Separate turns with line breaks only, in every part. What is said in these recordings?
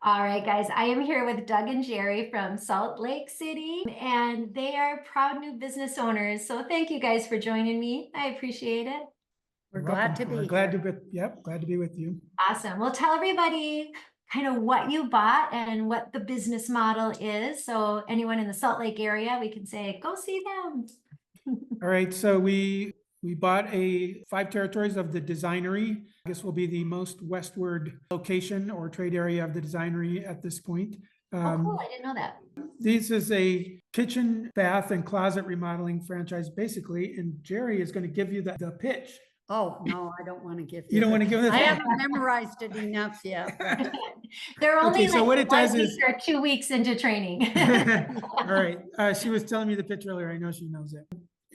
All right, guys, I am here with Doug and Jerry from Salt Lake City, and they are proud new business owners. So thank you guys for joining me. I appreciate it.
We're
You're
glad
welcome.
to be
We're glad
here.
to be, yep, glad to be with you.
Awesome. Well, tell everybody kind of what you bought and what the business model is. So anyone in the Salt Lake area, we can say, go see them.
All right, so we bought 5 territories of the Designery. I guess will be the most westward location or trade area of the Designery at this point.
Oh, cool. I didn't know that.
This is a kitchen, bath, and closet remodeling franchise, basically, and Jerry is going to give you the pitch.
Oh, no, I don't want to give
You don't want to give this?
I haven't memorized it enough yet. but-
They're only
Okay, so
like
what it
1
does
week
is-
or 2 weeks into training.
All right, she was telling me the pitch earlier. I know she knows it.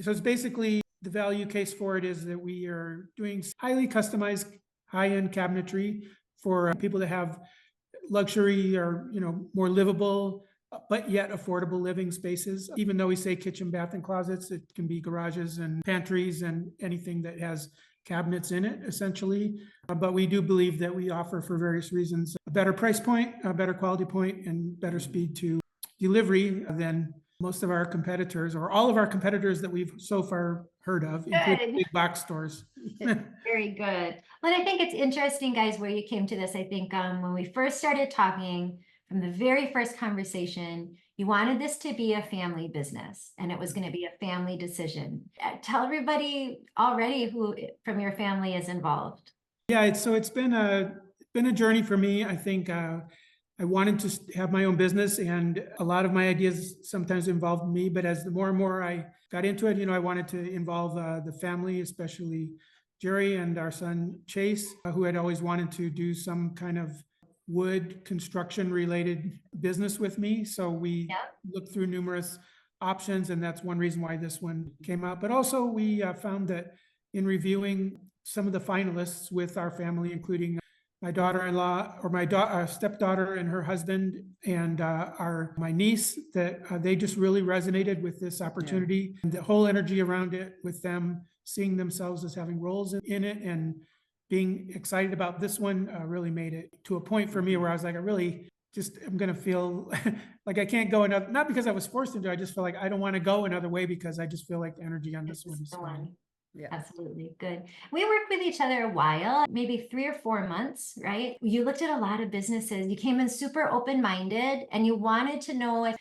So it's basically, the value case for it is that we are doing highly customized, high-end cabinetry for people that have luxury or, more livable, but yet affordable living spaces. Even though we say kitchen, bath, and closets, it can be garages and pantries and anything that has cabinets in it, essentially. But we do believe that we offer, for various reasons, a better price point, a better quality point, and better speed to delivery than most of our competitors, or all of our competitors that we've so far heard of, including
Good.
big box stores.
Very good. Well, I think it's interesting, guys, where you came to this. I think when we first started talking, from the very first conversation, you wanted this to be a family business and it was going to be a family decision. Tell everybody already who from your family is involved.
Yeah, it's been a journey for me. I think I wanted to have my own business, and a lot of my ideas sometimes involved me. But as the more and more I got into it, I wanted to involve the family, especially Jerry and our son Chase, who had always wanted to do some kind of wood construction related business with me. So we looked through numerous options, and that's one reason why this one came out. But also we found that in reviewing some of the finalists with our family, including my daughter-in-law, or my stepdaughter and her husband, and my niece, that they just really resonated with this opportunity. And the whole energy around it, with them seeing themselves as having roles in it and being excited about this one, really made it to a point for me where I was like, I'm going to feel like I can't go another, not because I was forced into it, I just feel like I don't want to go another way, because I just feel like the energy on this one is
The
fine.
one.
Yeah.
Absolutely. Good. We worked with each other a while, maybe 3 or 4 months, right? You looked at a lot of businesses. You came in super open-minded and you wanted to know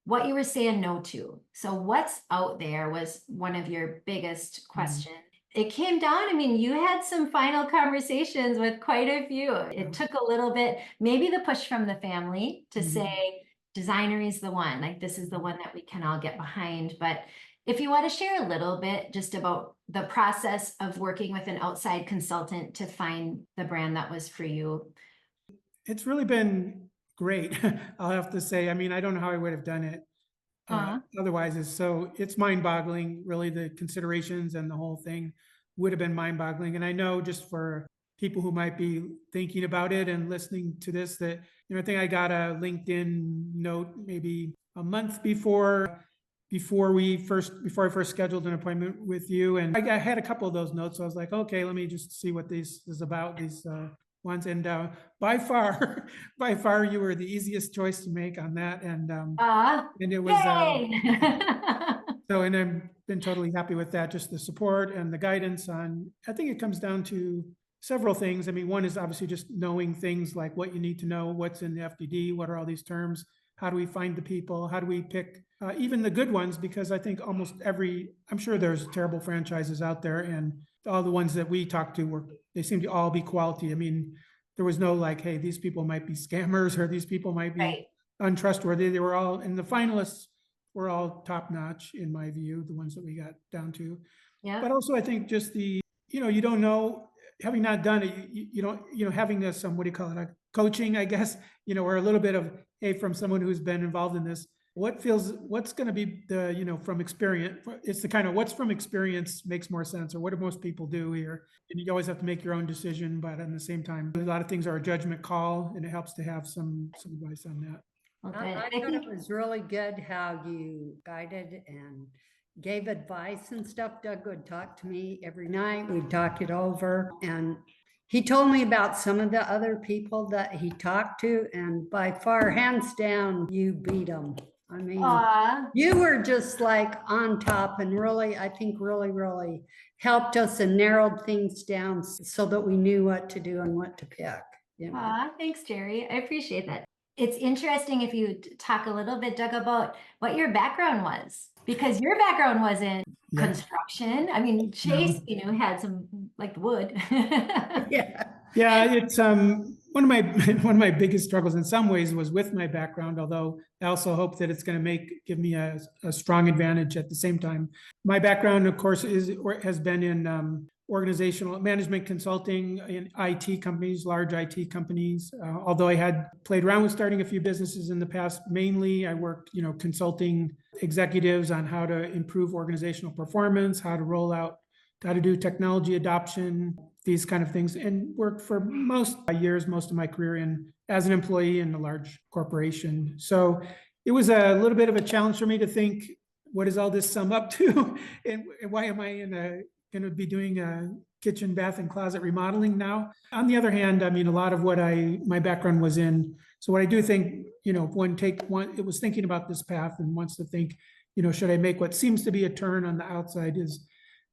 what you were saying no to. So what's out there was one of your biggest questions. It came down, you had some final conversations with quite a few. It took a little bit, maybe the push from the family to say, Designery is the one, like this is the one that we can all get behind. But if you want to share a little bit just about the process of working with an outside consultant to find the brand that was for you.
It's really been great, I'll have to say. I don't know how I would have done it otherwise. It's mind-boggling, really. The considerations and the whole thing would have been mind-boggling. And I know, just for people who might be thinking about it and listening to this, that I think I got a LinkedIn note maybe a month before I first scheduled an appointment with you. And I had a couple of those notes. So I was like, okay, let me just see what this is about, these ones. And by far, you were the easiest choice to make on that. And it was, and I've been totally happy with that. Just the support and the guidance I think it comes down to several things. One is obviously just knowing things like what you need to know, what's in the FDD, what are all these terms, how do we find the people, how do we pick even the good ones, because I think I'm sure there's terrible franchises out there, and all the ones that we talked to they seem to all be quality. There was no like, hey, these people might be scammers, or these people might be untrustworthy. They were all, and the finalists were all top notch in my view, the ones that we got down to. Yeah. But also I think just you don't know, having not done it, you don't, having some, what do you call it, a coaching, I guess, or a little bit of, hey, from someone who's been involved in this, what's going to be the, from experience, it's the kind of what's from experience makes more sense, or what do most people do here? And you always have to make your own decision, but at the same time, a lot of things are a judgment call, and it helps to have some advice on that.
I thought it was really good how you guided and gave advice and stuff. Doug would talk to me every night. We'd talk it over, and he told me about some of the other people that he talked to, and by far, hands down, you beat them. I mean,
Aw,
you were just like on top and really, I think really helped us and narrowed things down so that we knew what to do and what to pick, you know.
aw, thanks, Jerry. I appreciate that. It's interesting if you talk a little bit, Doug, about what your background was, because your background was in
Yeah.
construction. I mean, Chase, had some like wood.
Yeah.
Yeah, it's one of my one of my biggest struggles in some ways was with my background, although I also hope that it's going to give me a strong advantage at the same time. My background, of course, has been in organizational management consulting in IT companies, large IT companies. Although I had played around with starting a few businesses in the past, mainly I worked, consulting executives on how to improve organizational performance, how to roll out, how to do technology adoption, these kind of things, and worked for most of my career as an employee in a large corporation. So it was a little bit of a challenge for me to think, what does all this sum up to? And why am I going to be doing a kitchen, bath, and closet remodeling now? On the other hand, I mean, a lot of what my background was in. So what I do think, it was thinking about this path and wants to think, should I make what seems to be a turn on the outside is,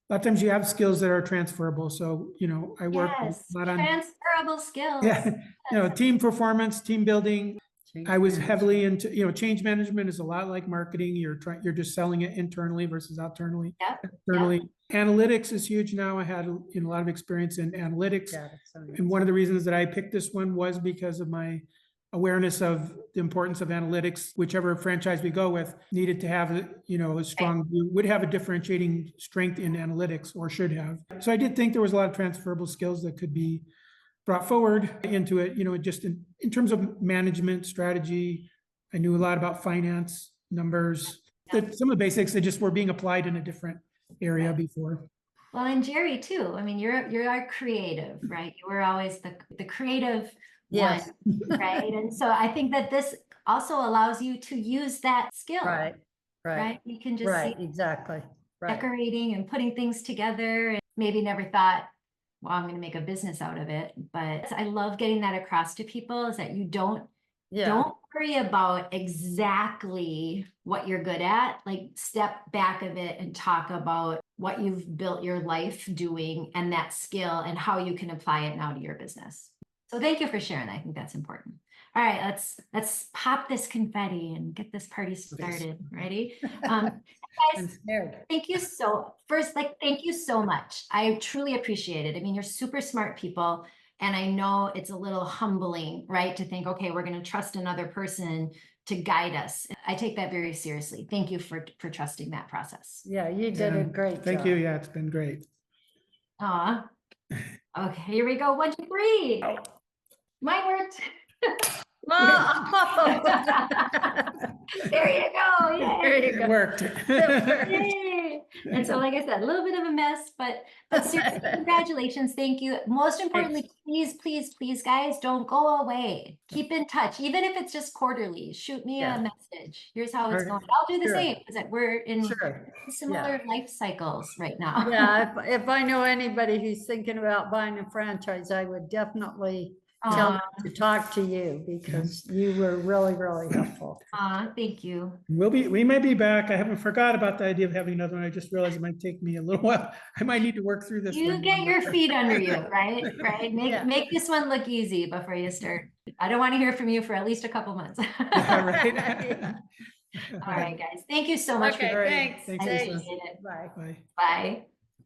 a lot of times you have skills that are transferable. So, I work a
Yes,
lot on,
transferable skills.
yeah, team performance, team building.
Change
I was
management.
heavily into, change management is a lot like marketing. You're just selling it internally versus externally.
Yep.
Analytics is huge now. I had a lot of experience in analytics.
Data science.
And one of the reasons that I picked this one was because of my awareness of the importance of analytics. Whichever franchise we go with needed to have, a strong view, would have a differentiating strength in analytics, or should have. So I did think there was a lot of transferable skills that could be brought forward into it, just in terms of management strategy. I knew a lot about finance, numbers, that some of the basics that just were being applied in a different area before.
Well, and Jerry too. I mean, you're our creative, right? You were always the creative
Yes.
one, right? And so I think that this also allows you to use that skill,
Right.
You can just
Right,
see
exactly. Right.
decorating and putting things together, and maybe never thought, well, I'm going to make a business out of it. But I love getting that across to people, is that you don't worry about exactly what you're good at. Like, step back a bit and talk about what you've built your life doing and that skill and how you can apply it now to your business. So thank you for sharing. I think that's important. All right, let's pop this confetti and get this party started. Ready?
I'm
Guys,
scared.
thank you thank you so much. I truly appreciate it. I mean, you're super smart people, and I know it's a little humbling, right? To think, okay, we're going to trust another person to guide us. I take that very seriously. Thank you for trusting that process.
Yeah, you did a great job.
Thank you. Yeah, it's been great.
Aw. Okay, here we go. 1, 2, 3. Mine worked.
Oh.
There you go. Yay.
There you
It
go.
worked.
Yay. And so, like I said, a little bit of a mess, but seriously, congratulations. Thank you. Most importantly, please, guys, don't go away. Keep in touch, even if it's just quarterly. Shoot me a message. Here's how it's going. I'll do the same, because we're in similar life cycles right now.
Yeah, if I know anybody who's thinking about buying a franchise, I would definitely tell them to talk to you, because you were really helpful.
Thank you.
We may be back. I haven't forgot about the idea of having another one. I just realized it might take me a little while. I might need to work through this.
You get your feet under you, right? Make this one look easy before you start. I don't want to hear from you for at least a couple months.
Yeah, right.
All right, guys. Thank you so much.
Okay, thanks.
I appreciate it.
Bye.
Bye.
Bye.